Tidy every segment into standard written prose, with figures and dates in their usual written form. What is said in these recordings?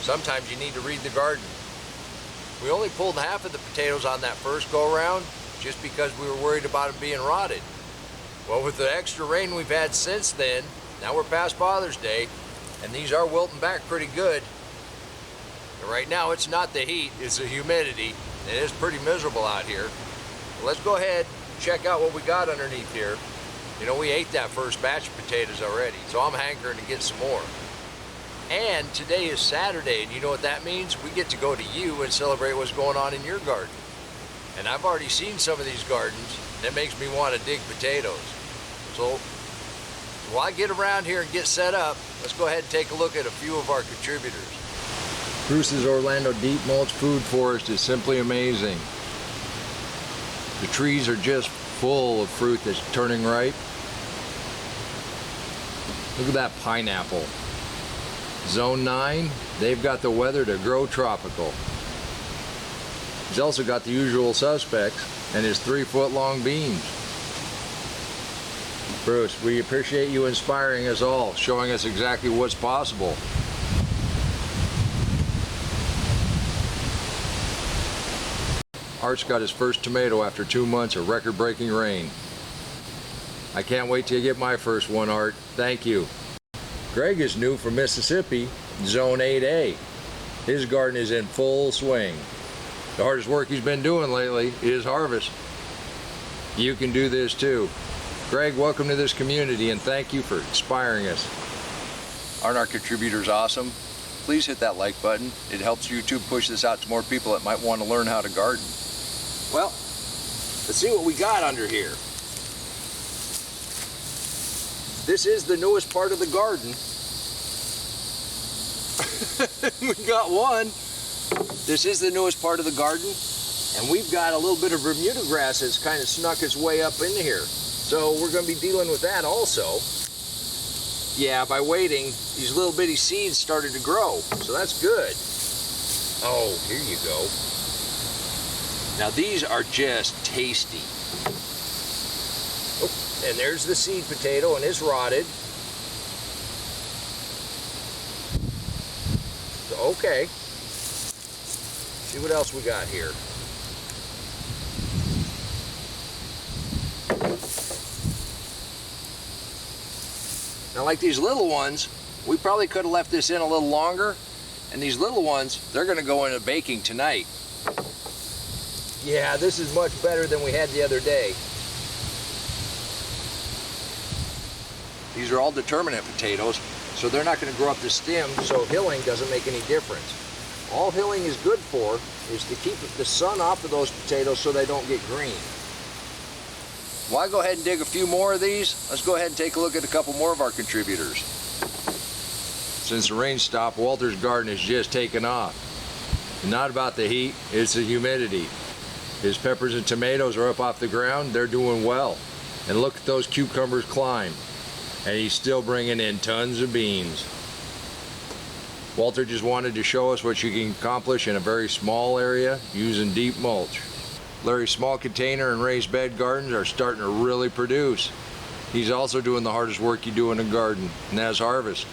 Sometimes you need to read the garden. We only pulled half of the potatoes on that first go-around just because we were worried about them being rotted. Well, with the extra rain we've had since then, now we're past Father's Day, and these are wilting back pretty good. And right now it's not the heat, it's the humidity, and it's pretty miserable out here. Well, let's go ahead and check out what we got underneath here. You know, we ate that first batch of potatoes already, so I'm hankering to get some more. And today is Saturday, and you know what that means? We get to go to you and celebrate what's going on in your garden. And I've already seen some of these gardens, and it makes me want to dig potatoes. So while I get around here and get set up, let's go ahead and take a look at a few of our contributors. Bruce's Orlando Deep Mulch Food Forest is simply amazing. The trees are just full of fruit that's turning ripe. Look at that pineapple. Zone 9, they've got the weather to grow tropical. He's also got the usual suspects and his 3-foot-long beans. Bruce, we appreciate you inspiring us all, showing us exactly what's possible. Art's got his first tomato after 2 months of record-breaking rain. I can't wait till you get my first one, Art. Thank you. Greg is new from Mississippi, Zone 8A. His garden is in full swing. The hardest work he's been doing lately is harvest. You can do this too. Greg, welcome to this community and thank you for inspiring us. Aren't our contributors awesome? Please hit that like button. It helps YouTube push this out to more people that might want to learn how to garden. Well, let's see what we got under here. This is the newest part of the garden. We got one. This is the newest part of the garden, and we've got a little bit of Bermuda grass that's kind of snuck its way up into here. So we're going to be dealing with that also. Yeah, by waiting, these little bitty seeds started to grow, so that's good. Oh, here you go. Now these are just tasty. Oh, and there's the seed potato, and it's rotted. So, okay. See what else we got here. Now, like these little ones, we probably could have left this in a little longer, and these little ones, they're going to go into baking tonight. Yeah, this is much better than we had the other day. These are all determinate potatoes, so they're not going to grow up the stem, so hilling doesn't make any difference. All hilling is good for is to keep the sun off of those potatoes so they don't get green. Well, I'll go ahead and dig a few more of these. Let's go ahead and take a look at a couple more of our contributors. Since the rain stopped, Walter's garden has just taken off. Not about the heat, it's the humidity. His peppers and tomatoes are up off the ground, they're doing well. And look at those cucumbers climb. And he's still bringing in tons of beans. Walter just wanted to show us what you can accomplish in a very small area using deep mulch. Larry's small container and raised bed gardens are starting to really produce. He's also doing the hardest work you do in a garden, and that's harvest.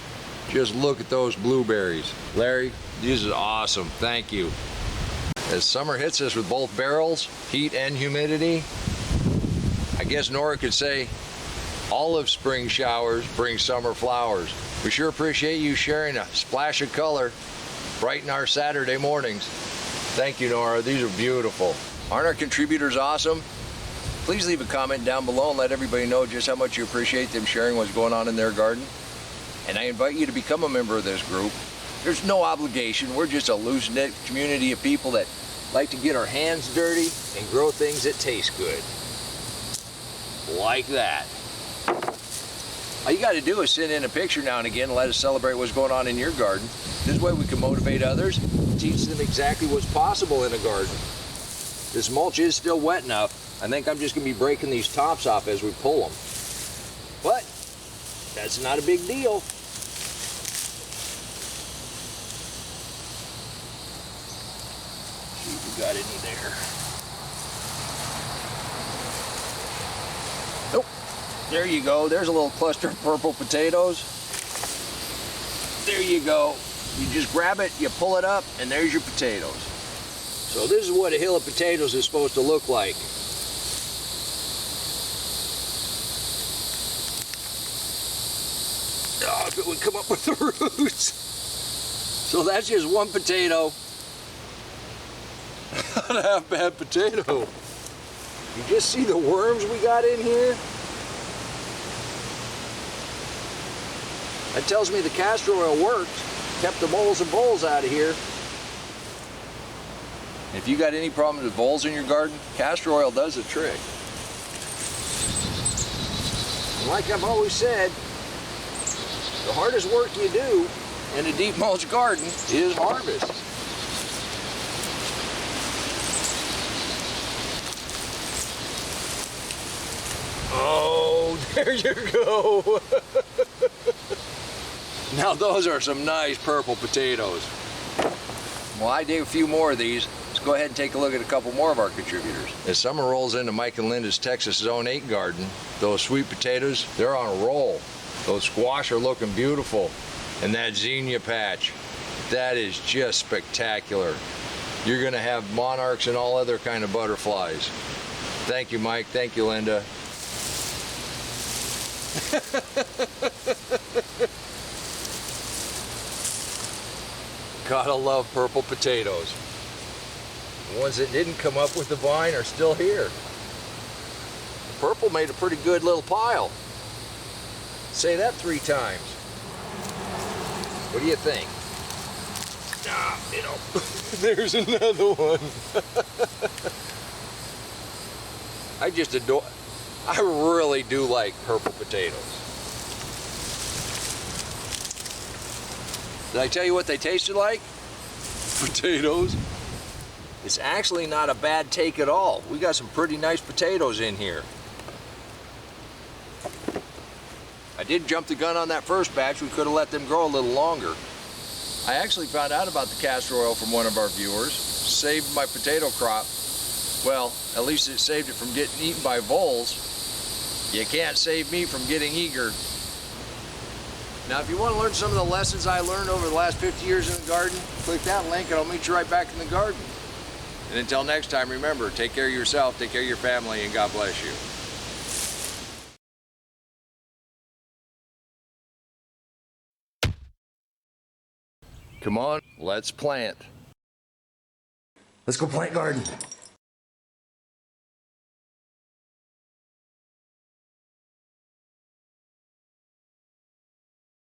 Just look at those blueberries. Larry, this is awesome, thank you. As summer hits us with both barrels, heat and humidity, I guess Nora could say, all of spring showers bring summer flowers. We sure appreciate you sharing a splash of color, brighten our Saturday mornings. Thank you, Nora, these are beautiful. Aren't our contributors awesome? Please leave a comment down below and let everybody know just how much you appreciate them sharing what's going on in their garden. And I invite you to become a member of this group. There's no obligation, we're just a loose-knit community of people that like to get our hands dirty and grow things that taste good. Like that. All you got to do is send in a picture now and again and let us celebrate what's going on in your garden. This way we can motivate others, teach them exactly what's possible in a garden. This mulch is still wet enough. I think I'm just going to be breaking these tops off as we pull them. But that's not a big deal. See if we got any there. Nope. There you go. There's a little cluster of purple potatoes. There you go. you just grab it, you pull it up, and there's your potatoes. So this is what a hill of potatoes is supposed to look like. Oh, if it would come up with the roots. So that's just one potato. Not a half bad potato. You just see the worms we got in here? That tells me the castor oil worked. Kept the moles and voles out of here. If you got any problems with voles in your garden, castor oil does the trick. And like I've always said, the hardest work you do in a deep mulch garden is harvest. Oh, there you go. Now those are some nice purple potatoes. Well, I dig a few more of these. Let's go ahead and take a look at a couple more of our contributors. As summer rolls into Mike and Linda's Texas Zone 8 garden, those sweet potatoes, they're on a roll. Those squash are looking beautiful. And that zinnia patch, that is just spectacular. You're gonna have monarchs and all other kind of butterflies. Thank you, Mike. Thank you, Linda. Gotta love purple potatoes. The ones that didn't come up with the vine are still here. The purple made a pretty good little pile. Say that 3 times. What do you think? You know, there's another one. I really do like purple potatoes. Did I tell you what they tasted like? Potatoes. It's actually not a bad take at all. We got some pretty nice potatoes in here. I did jump the gun on that first batch. We could have let them grow a little longer. I actually found out about the castor oil from one of our viewers. Saved my potato crop. Well, at least it saved it from getting eaten by voles. You can't save me from getting eager. Now, if you want to learn some of the lessons I learned over the last 50 years in the garden, click that link and I'll meet you right back in the garden. And until next time, remember, take care of yourself, take care of your family, and God bless you. Come on, let's plant. Let's go plant garden.